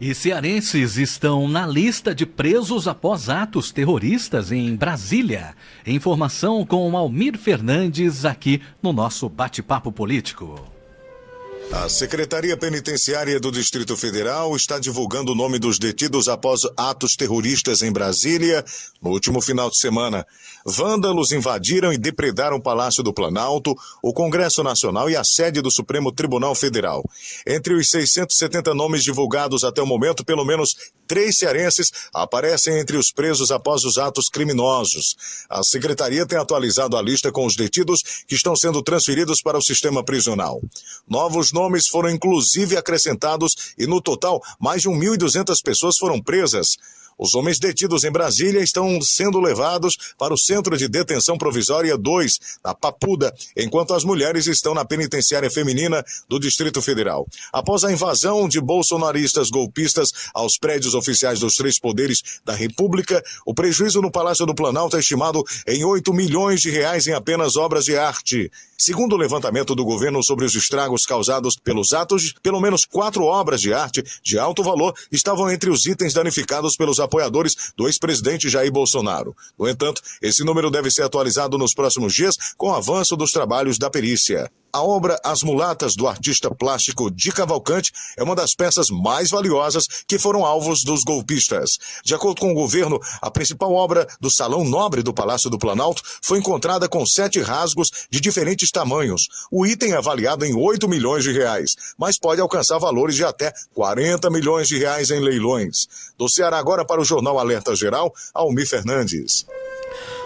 E cearenses estão na lista de presos após atos terroristas em Brasília. Informação com Almir Fernandes aqui no nosso bate-papo político. A Secretaria Penitenciária do Distrito Federal está divulgando o nome dos detidos após atos terroristas em Brasília no último final de semana. Vândalos invadiram e depredaram o Palácio do Planalto, o Congresso Nacional e a sede do Supremo Tribunal Federal. Entre os 670 nomes divulgados até o momento, pelo menos 3 cearenses aparecem entre os presos após os atos criminosos. A Secretaria tem atualizado a lista com os detidos que estão sendo transferidos para o sistema prisional. Novos nomes foram inclusive acrescentados e, no total, mais de 1.200 pessoas foram presas. Os homens detidos em Brasília estão sendo levados para o Centro de Detenção Provisória 2, na Papuda, enquanto as mulheres estão na Penitenciária Feminina do Distrito Federal. Após a invasão de bolsonaristas golpistas aos prédios oficiais dos 3 poderes da República, o prejuízo no Palácio do Planalto é estimado em R$8 milhões em apenas obras de arte. Segundo o levantamento do governo sobre os estragos causados pelos atos, pelo menos 4 obras de arte de alto valor estavam entre os itens danificados pelos apoiadores do ex-presidente Jair Bolsonaro. No entanto, esse número deve ser atualizado nos próximos dias com o avanço dos trabalhos da perícia. A obra As Mulatas, do artista plástico Di Cavalcante, é uma das peças mais valiosas que foram alvos dos golpistas. De acordo com o governo, a principal obra do Salão Nobre do Palácio do Planalto foi encontrada com 7 rasgos de diferentes tamanhos. O item é avaliado em R$8 milhões, mas pode alcançar valores de até R$40 milhões em leilões. Do Ceará agora para o Jornal Alerta Geral, Almir Fernandes.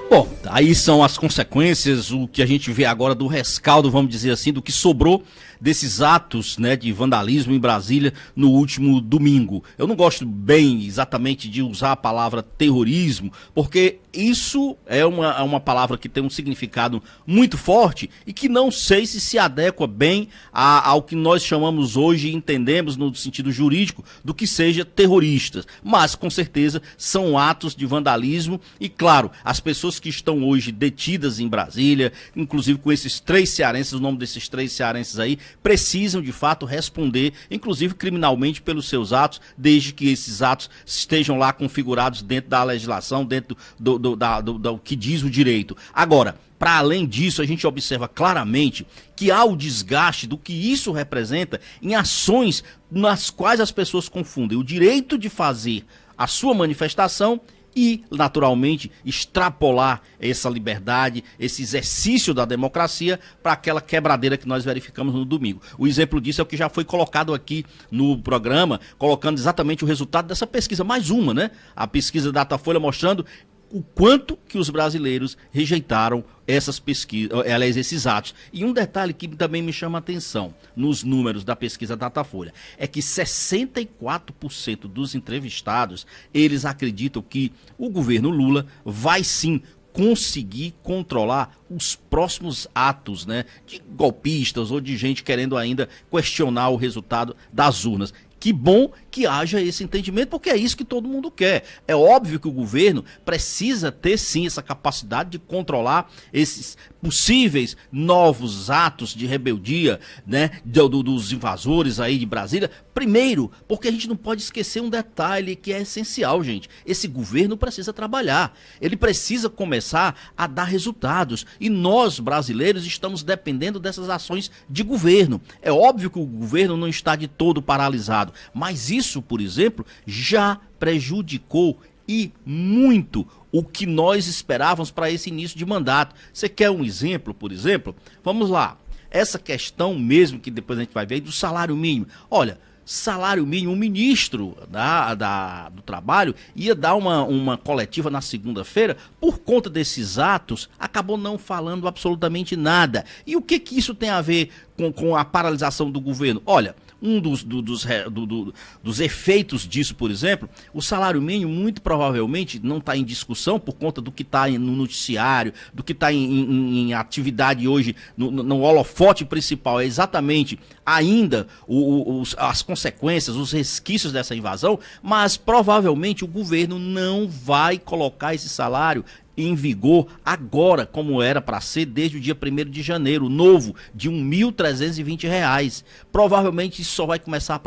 Bom, aí são as consequências, o que a gente vê agora do rescaldo, vamos dizer assim, do que sobrou desses atos, né, de vandalismo em Brasília no último domingo. Eu não gosto bem exatamente de usar a palavra terrorismo, porque isso é uma palavra que tem um significado muito forte e que não sei se adequa bem ao que nós chamamos hoje e entendemos no sentido jurídico do que seja terroristas. Mas, com certeza, são atos de vandalismo e, claro, as pessoas que estão hoje detidas em Brasília, inclusive com esses 3 cearenses, o nome desses 3 cearenses aí, precisam de fato responder, inclusive criminalmente, pelos seus atos, desde que esses atos estejam lá configurados dentro da legislação, dentro do que diz o direito. Agora, para além disso, a gente observa claramente que há o desgaste do que isso representa em ações nas quais as pessoas confundem o direito de fazer a sua manifestação e, naturalmente, extrapolar essa liberdade, esse exercício da democracia para aquela quebradeira que nós verificamos no domingo. O exemplo disso é o que já foi colocado aqui no programa, colocando exatamente o resultado dessa pesquisa, mais uma, né? A pesquisa da Datafolha mostrando o quanto que os brasileiros rejeitaram essas pesquisas, aliás, esses atos. E um detalhe que também me chama a atenção nos números da pesquisa Datafolha é que 64% dos entrevistados, eles acreditam que o governo Lula vai sim conseguir controlar os próximos atos, né, de golpistas ou de gente querendo ainda questionar o resultado das urnas. Que bom que haja esse entendimento, porque é isso que todo mundo quer. É óbvio que o governo precisa ter, sim, essa capacidade de controlar esses possíveis novos atos de rebeldia, né, dos invasores aí de Brasília. Primeiro, porque a gente não pode esquecer um detalhe que é essencial, gente. Esse governo precisa trabalhar. Ele precisa começar a dar resultados. E nós, brasileiros, estamos dependendo dessas ações de governo. É óbvio que o governo não está de todo paralisado, mas isso, por exemplo, já prejudicou e muito o que nós esperávamos para esse início de mandato. Você quer um exemplo, por exemplo? Vamos lá. Essa questão mesmo, que depois a gente vai ver, do salário mínimo. Olha, salário mínimo, o ministro do Trabalho ia dar uma coletiva na segunda-feira, por conta desses atos, acabou não falando absolutamente nada. E o que isso tem a ver com a paralisação do governo? Olha, um dos efeitos disso, por exemplo, o salário mínimo muito provavelmente não está em discussão por conta do que está no noticiário, do que está em atividade hoje, no holofote principal, é exatamente ainda as consequências, os resquícios dessa invasão, mas provavelmente o governo não vai colocar esse salário em vigor agora, como era para ser desde o dia 1º de janeiro, novo, de R$ 1.320. Provavelmente isso só vai começar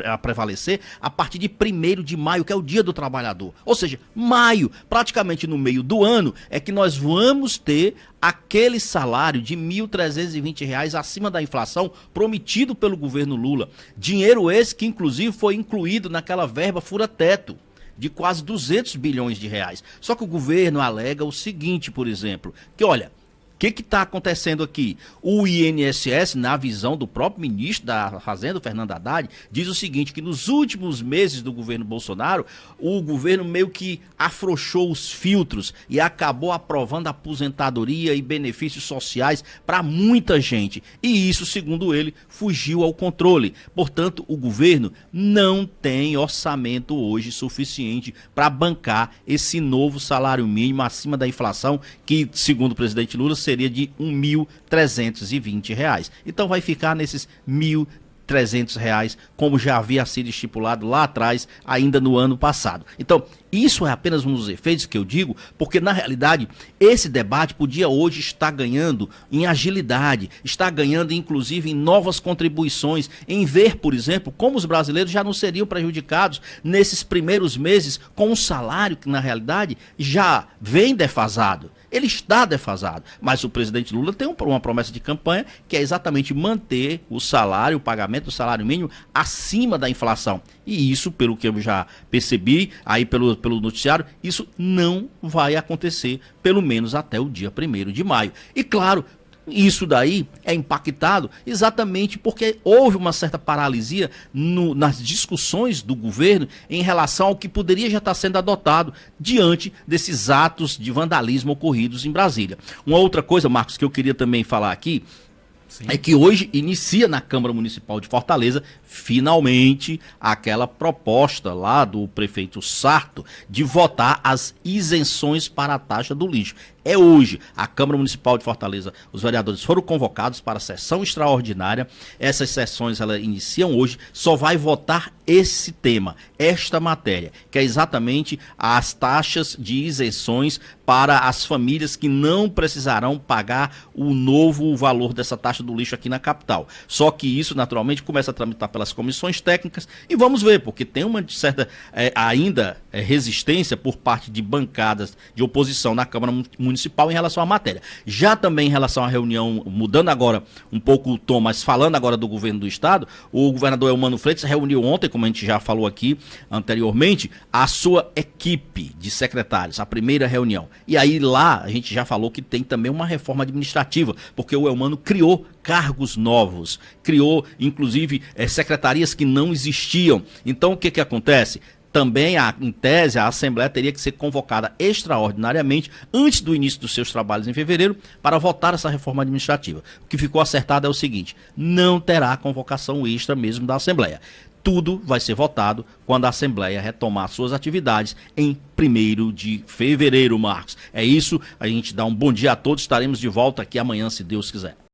a prevalecer a partir de 1º de maio, que é o Dia do Trabalhador. Ou seja, maio, praticamente no meio do ano, é que nós vamos ter aquele salário de R$ 1.320 acima da inflação prometido pelo governo Lula. Dinheiro esse que, inclusive, foi incluído naquela verba fura-teto de quase 200 bilhões de reais. Só que o governo alega o seguinte, por exemplo, que olha, o que está acontecendo aqui? O INSS, na visão do próprio ministro da Fazenda, Fernando Haddad, diz o seguinte, que nos últimos meses do governo Bolsonaro, o governo meio que afrouxou os filtros e acabou aprovando aposentadoria e benefícios sociais para muita gente. E isso, segundo ele, fugiu ao controle. Portanto, o governo não tem orçamento hoje suficiente para bancar esse novo salário mínimo acima da inflação, que, segundo o presidente Lula, seria de R$ 1.320. Então vai ficar nesses R$ 1.300, como já havia sido estipulado lá atrás, ainda no ano passado. Então, isso é apenas um dos efeitos que eu digo, porque na realidade esse debate podia hoje estar ganhando em agilidade, está ganhando inclusive em novas contribuições, em ver, por exemplo, como os brasileiros já não seriam prejudicados nesses primeiros meses com um salário que na realidade já vem defasado. Ele está defasado, mas o presidente Lula tem uma promessa de campanha que é exatamente manter o salário, o pagamento do salário mínimo acima da inflação. E isso, pelo que eu já percebi, aí pelo noticiário, isso não vai acontecer, pelo menos até o dia 1º de maio. E claro, isso daí é impactado exatamente porque houve uma certa paralisia nas discussões do governo em relação ao que poderia já estar sendo adotado diante desses atos de vandalismo ocorridos em Brasília. Uma outra coisa, Marcos, que eu queria também falar aqui, sim, é que hoje inicia na Câmara Municipal de Fortaleza, finalmente, aquela proposta lá do prefeito Sarto de votar as isenções para a taxa do lixo. É hoje, a Câmara Municipal de Fortaleza, os vereadores foram convocados para a sessão extraordinária. Essas sessões elas iniciam hoje, só vai votar esse tema, esta matéria, que é exatamente as taxas de isenções para as famílias que não precisarão pagar o novo valor dessa taxa do lixo aqui na capital. Só que isso, naturalmente, começa a tramitar pelas comissões técnicas e vamos ver, porque tem uma certa resistência por parte de bancadas de oposição na Câmara Municipal em relação à matéria. Já também em relação à reunião, mudando agora um pouco o tom, mas falando agora do governo do estado, o governador Eumano Freitas reuniu ontem, como a gente já falou aqui anteriormente, a sua equipe de secretários, a primeira reunião. E aí lá a gente já falou que tem também uma reforma administrativa, porque o Eumano criou cargos novos, criou inclusive secretarias que não existiam. Então o que acontece? Também, em tese, a Assembleia teria que ser convocada extraordinariamente antes do início dos seus trabalhos em fevereiro para votar essa reforma administrativa. O que ficou acertado é o seguinte: não terá convocação extra mesmo da Assembleia. Tudo vai ser votado quando a Assembleia retomar suas atividades em 1º de fevereiro, Marcos. É isso, a gente dá um bom dia a todos, estaremos de volta aqui amanhã, se Deus quiser.